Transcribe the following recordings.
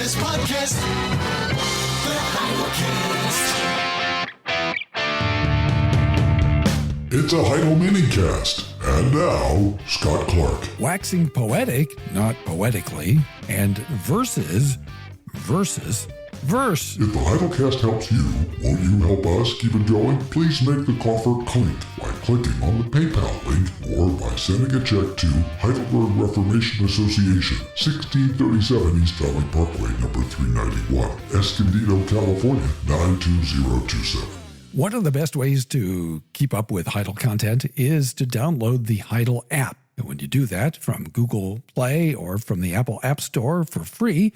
best podcast, the Heidelcast. It's a Heidel minicast. And now, Scott Clark. Waxing poetic, not poetically, and verses, verse. If the Heidelcast helps you, won't you help us keep it going? Please make the coffer clink by clicking on the PayPal link or by sending a check to Heidelberg Reformation Association, 1637 East Valley Parkway, number 391, Escondido, California, 92027. One of the best ways to keep up with Heidel content is to download the Heidel app. And when you do that from Google Play or from the Apple App Store for free,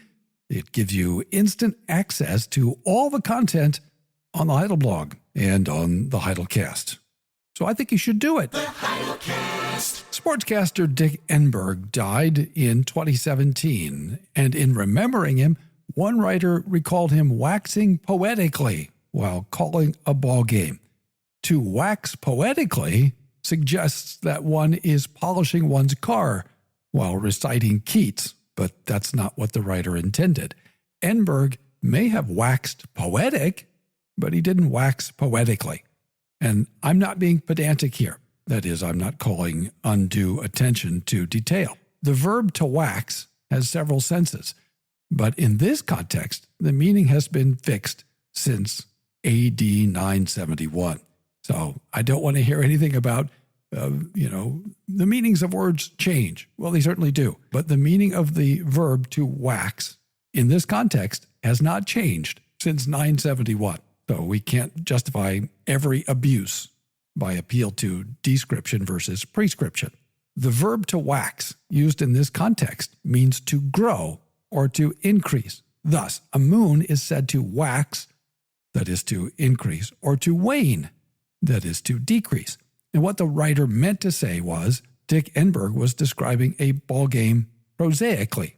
it gives you instant access to all the content on the Heidel blog and on the Heidelcast. So I think you should do it. The Heidelcast. Sportscaster Dick Enberg died in 2017, and in remembering him, one writer recalled him waxing poetically while calling a ball game. To wax poetically suggests that one is polishing one's car while reciting Keats, but that's not what the writer intended. Enberg may have waxed poetic, but he didn't wax poetically. And I'm not being pedantic here. That is, I'm not calling undue attention to detail. The verb to wax has several senses, but in this context, the meaning has been fixed since AD 971. So I don't want to hear anything about, the meanings of words change. Well, they certainly do. But the meaning of the verb to wax in this context has not changed since 971. So we can't justify every abuse by appeal to description versus prescription. The verb to wax used in this context means to grow or to increase. Thus, a moon is said to wax, that is to increase, or to wane, that is to decrease. And what the writer meant to say was Dick Enberg was describing a ball game prosaically,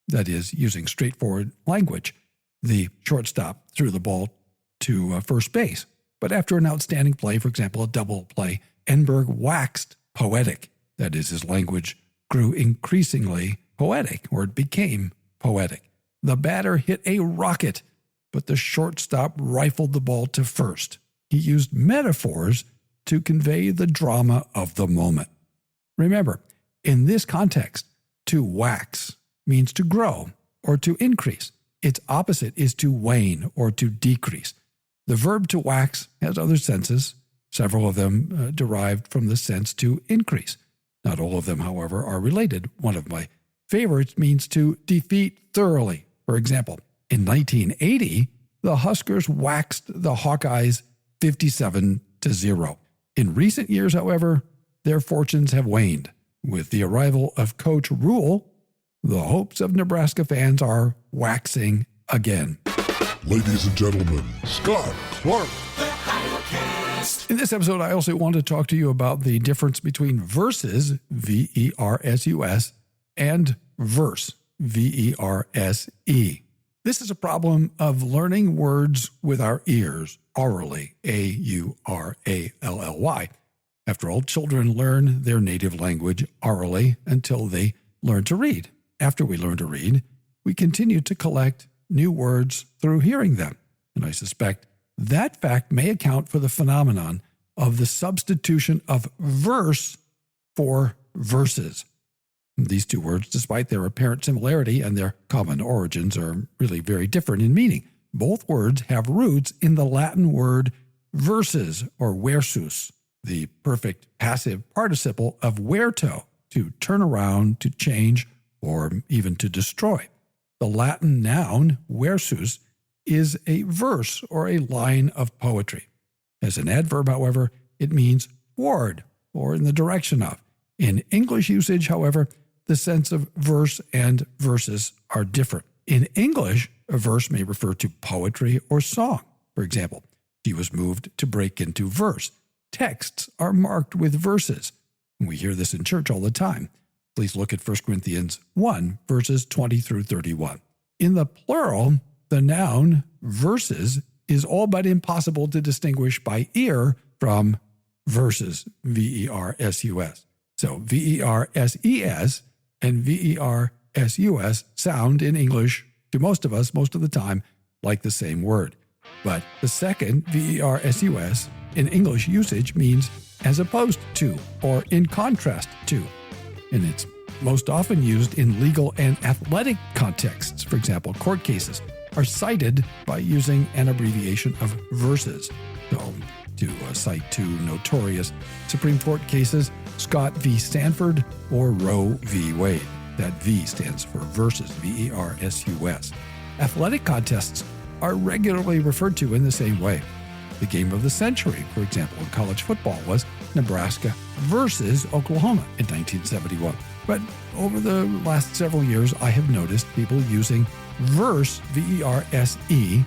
that is, using straightforward language. The shortstop threw the ball to first base. But after an outstanding play, for example, a double play, Enberg waxed poetic. That is, his language grew increasingly poetic, or it became poetic. The batter hit a rocket, but the shortstop rifled the ball to first. He used metaphors to convey the drama of the moment. Remember, in this context, to wax means to grow or to increase. Its opposite is to wane or to decrease. The verb to wax has other senses, several of them derived from the sense to increase. Not all of them, however, are related. One of my favorites means to defeat thoroughly. For example, in 1980, the Huskers waxed the Hawkeyes 57-0. In recent years, however, their fortunes have waned. With the arrival of Coach Rule, the hopes of Nebraska fans are waxing again. Ladies and gentlemen, Scott Clark. The Heidelcast. In this episode, I also want to talk to you about the difference between verses, V-E-R-S-U-S, and verse, V-E-R-S-E. This is a problem of learning words with our ears, orally, A-U-R-A-L-L-Y. After all, children learn their native language orally until they learn to read. After we learn to read, we continue to collect new words through hearing them. And I suspect that fact may account for the phenomenon of the substitution of verse for verses. These two words, despite their apparent similarity and their common origins, are really very different in meaning. Both words have roots in the Latin word versus or versus, the perfect passive participle of verto, to turn around, to change, or even to destroy. The Latin noun versus is a verse or a line of poetry. As an adverb, however, it means toward or in the direction of. In English usage, however, the sense of verse and verses are different. In English, a verse may refer to poetry or song. For example, she was moved to break into verse. Texts are marked with verses. We hear this in church all the time. Please look at 1 Corinthians 1, verses 20 through 31. In the plural, the noun verses is all but impossible to distinguish by ear from verses, V-E-R-S-U-S. So V-E-R-S-E-S and V-E-R-S-U-S sound in English to most of us, most of the time, like the same word. But the second, versus, in English usage means as opposed to or in contrast to. And it's most often used in legal and athletic contexts. For example, court cases are cited by using an abbreviation of versus. So, to cite two notorious Supreme Court cases, Scott v. Stanford or Roe v. Wade. That V stands for versus, versus. Athletic contests are regularly referred to in the same way. The game of the century, for example, in college football was Nebraska versus Oklahoma in 1971. But over the last several years, I have noticed people using verse, V-E-R-S-E,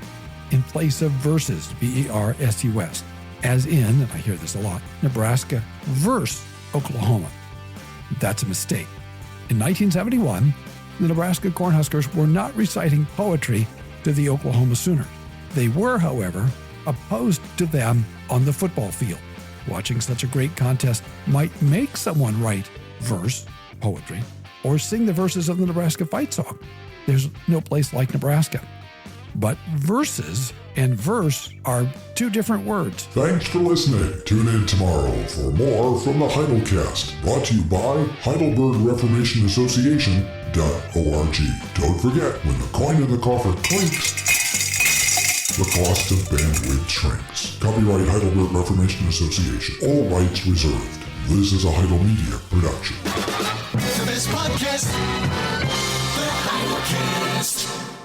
in place of versus, V-E-R-S-U-S, as in, and I hear this a lot, Nebraska versus Oklahoma. That's a mistake. In 1971, the Nebraska Cornhuskers were not reciting poetry to the Oklahoma Sooners. They were, however, opposed to them on the football field. Watching such a great contest might make someone write verse, poetry, or sing the verses of the Nebraska fight song. There's no place like Nebraska. But verses and verse are two different words. Thanks for listening. Tune in tomorrow for more from the Heidelcast, brought to you by Heidelberg Reformation Association.org. Don't forget, when the coin in the coffer clinks, the cost of bandwidth shrinks. Copyright Heidelberg Reformation Association. All rights reserved. This is a Heidel Media production. The best podcast, the Heidelcast.